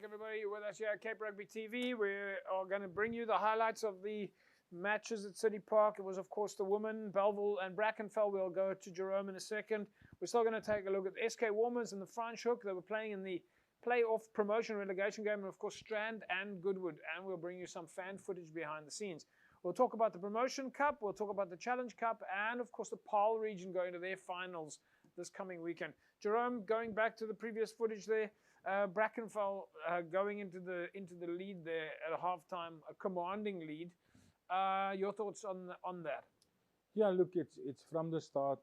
back, everybody. You're with us here at Cape Rugby TV. We are going to bring you the highlights of the matches at City Park. It was, of course, the women, Bellville and Brackenfell. We'll go to Jerome in a second. We're still going to take a look at the SK Warmers and the French Hook. They were playing in the playoff promotion relegation game, and, of course, Strand and Goodwood. And we'll bring you some fan footage behind the scenes. We'll talk about the Promotion Cup, we'll talk about the Challenge Cup, and of course the Paarl region going to their finals this coming weekend. Jerome, going back to the previous footage there, Brackenfell going into the lead there at a halftime, a commanding lead. Your thoughts on that? Yeah, look, it's from the start.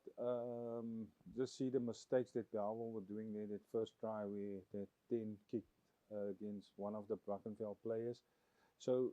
Just see the mistakes that Bellville were doing there. That first try where that 10 kicked against one of the Brackenfell players. So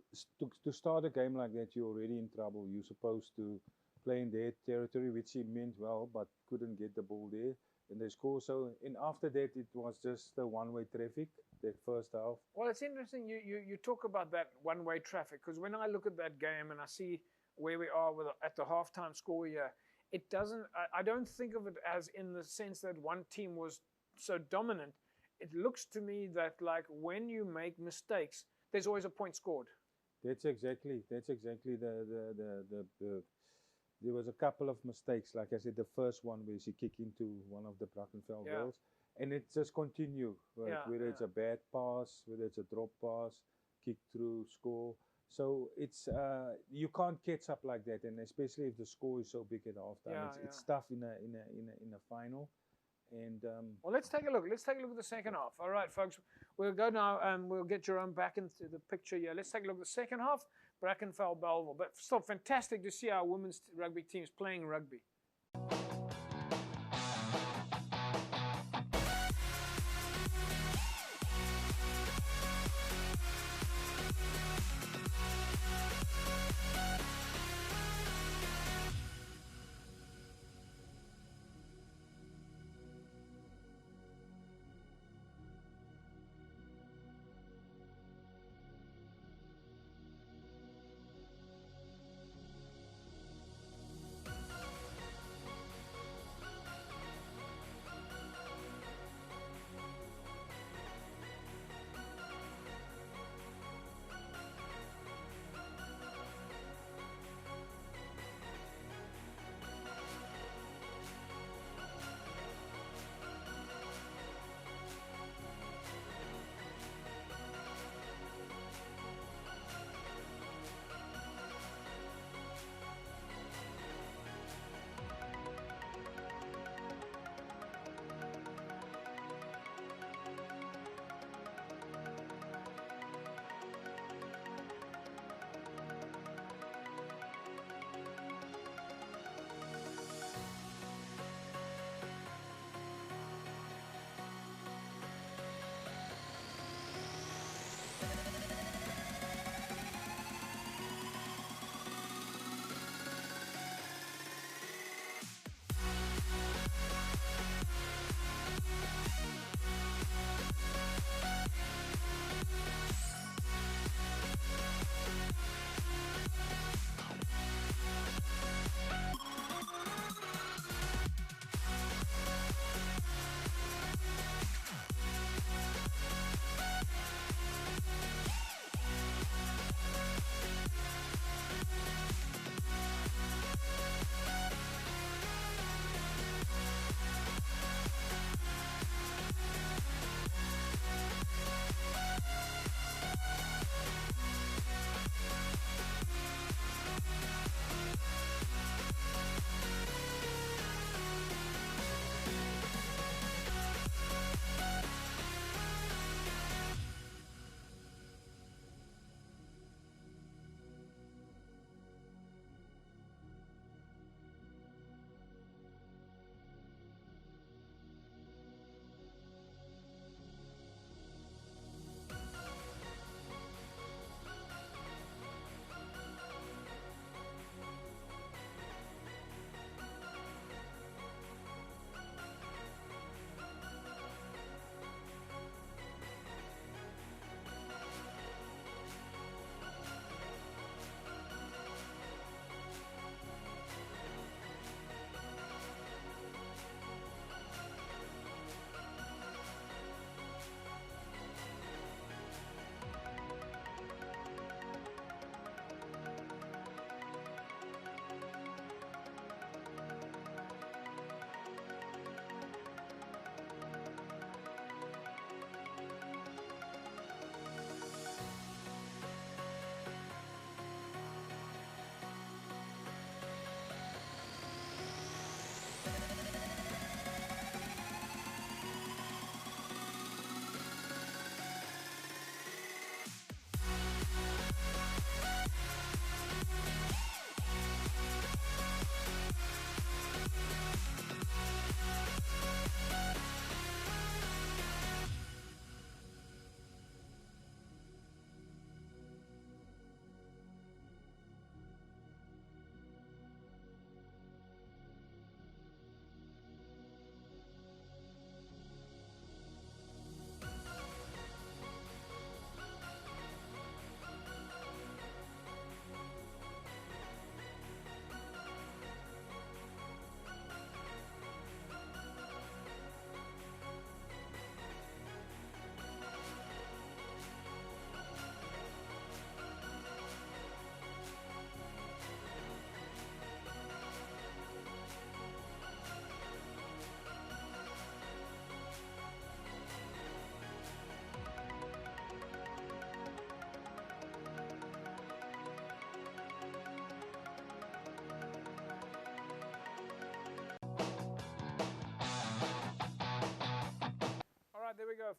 to start a game like that, you're already in trouble. You're supposed to play in their territory, which he meant well, but couldn't get the ball there, and they score. So, and after that, it was just the one-way traffic, that first half. Well, it's interesting you talk about that one-way traffic, because when I look at that game and I see where we are at the halftime score here, it doesn't. I don't think of it as in the sense that one team was so dominant. It looks to me that like when you make mistakes, there's always a point scored. That's exactly there was a couple of mistakes. Like I said, the first one where she kicked into one of the Brackenfell goals, and it just continue. Right? Whether it's a bad pass, whether it's a drop pass, kick through, score. So it's you can't catch up like that, and especially if the score is so big at halftime, it's tough in a final. And well, let's take a look. Let's take a look at the second half. All right, folks, we'll go now. We'll get Jerome back into the picture here. Let's take a look at the second half. Brackenfell, Bellville, but still fantastic to see our women's rugby teams playing rugby.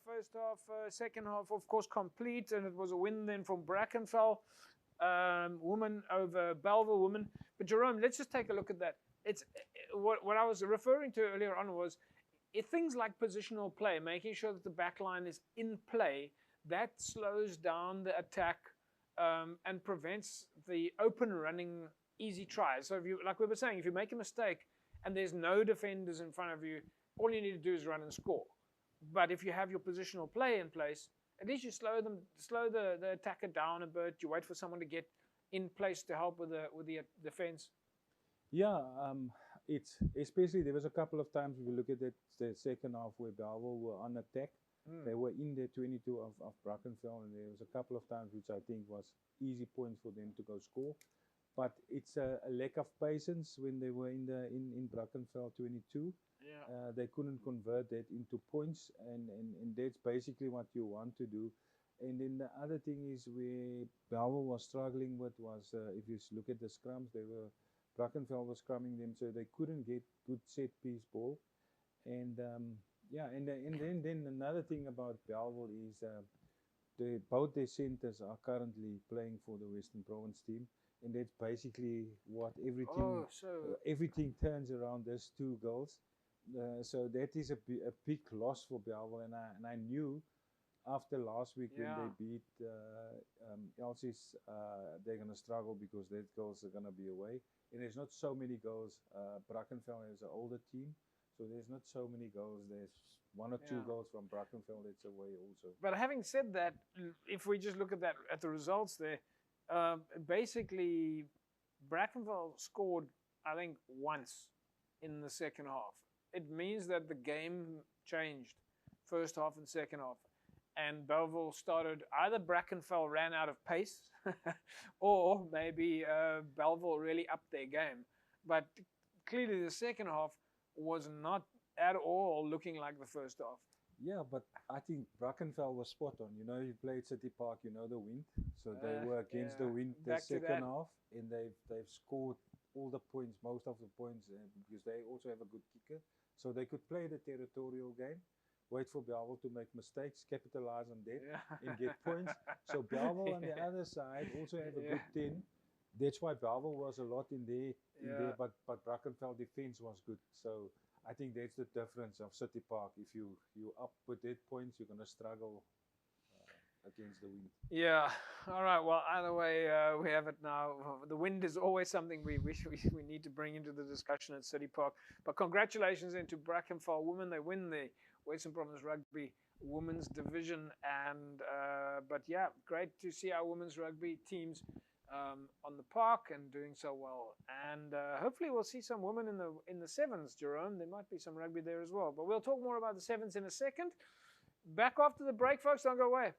first half, second half, of course, complete, and it was a win then from Brackenfell, women over Bellville women. But Jerome, let's just take a look at that. It's what I was referring to earlier on was things like positional play, making sure that the back line is in play. That slows down the attack and prevents the open running easy tries. So if you, like we were saying, if you make a mistake and there's no defenders in front of you, all you need to do is run and score. But if you have your positional play in place, at least you slow the attacker down a bit. You wait for someone to get in place to help with the defense. Yeah, it's especially there was a couple of times if you look at it, the second half where Bellville were on attack. They were in the 22 of Brackenfell, and there was a couple of times which I think was easy points for them to go score. But it's a lack of patience when they were in Brackenfell 22. Yeah. They couldn't convert that into points, and that's basically what you want to do. And then the other thing is where Bellville was struggling with was if you look at the scrums, Brackenfell was scrumming them, so they couldn't get good set piece ball. And yeah, and then another thing about Bellville is both their centers are currently playing for the Western Province team, and that's basically what everything turns around those two girls. So that is a big loss for Bellville, and I knew after last week when they beat Elsie's, they're gonna struggle because those girls are gonna be away, and there's not so many girls. Brackenfell is an older team. So there's not so many goals. There's one or two goals from Brackenfell that's away also. But having said that, if we just look at the results there, basically Brackenfell scored, I think, once in the second half. It means that the game changed first half and second half. And Bellville started, either Brackenfell ran out of pace or maybe Bellville really upped their game. But clearly the second half was not at all looking like the first half. Yeah, but I think Brackenfell was spot on. You know, you played City Park, you know the wind. So they were against the wind the second half, and they've scored all the points, most of the points, because they also have a good kicker. So they could play the territorial game, wait for Bellville to make mistakes, capitalize on that, and get points. So Bellville on the other side also have a good 10. That's why Bellville was a lot in there, but Brackenfell defense was good. So I think that's the difference of City Park. If you up with that points, you're gonna struggle against the wind. Yeah. All right. Well, either way, we have it now. The wind is always something we need to bring into the discussion at City Park. But congratulations then to Brackenfell women. They win the Western Province Rugby Women's Division, and but yeah, great to see our women's rugby teams on the park and doing so well. And hopefully we'll see some women in the sevens, Jerome. There might be some rugby there as well. But we'll talk more about the sevens in a second. Back after the break, folks. Don't go away.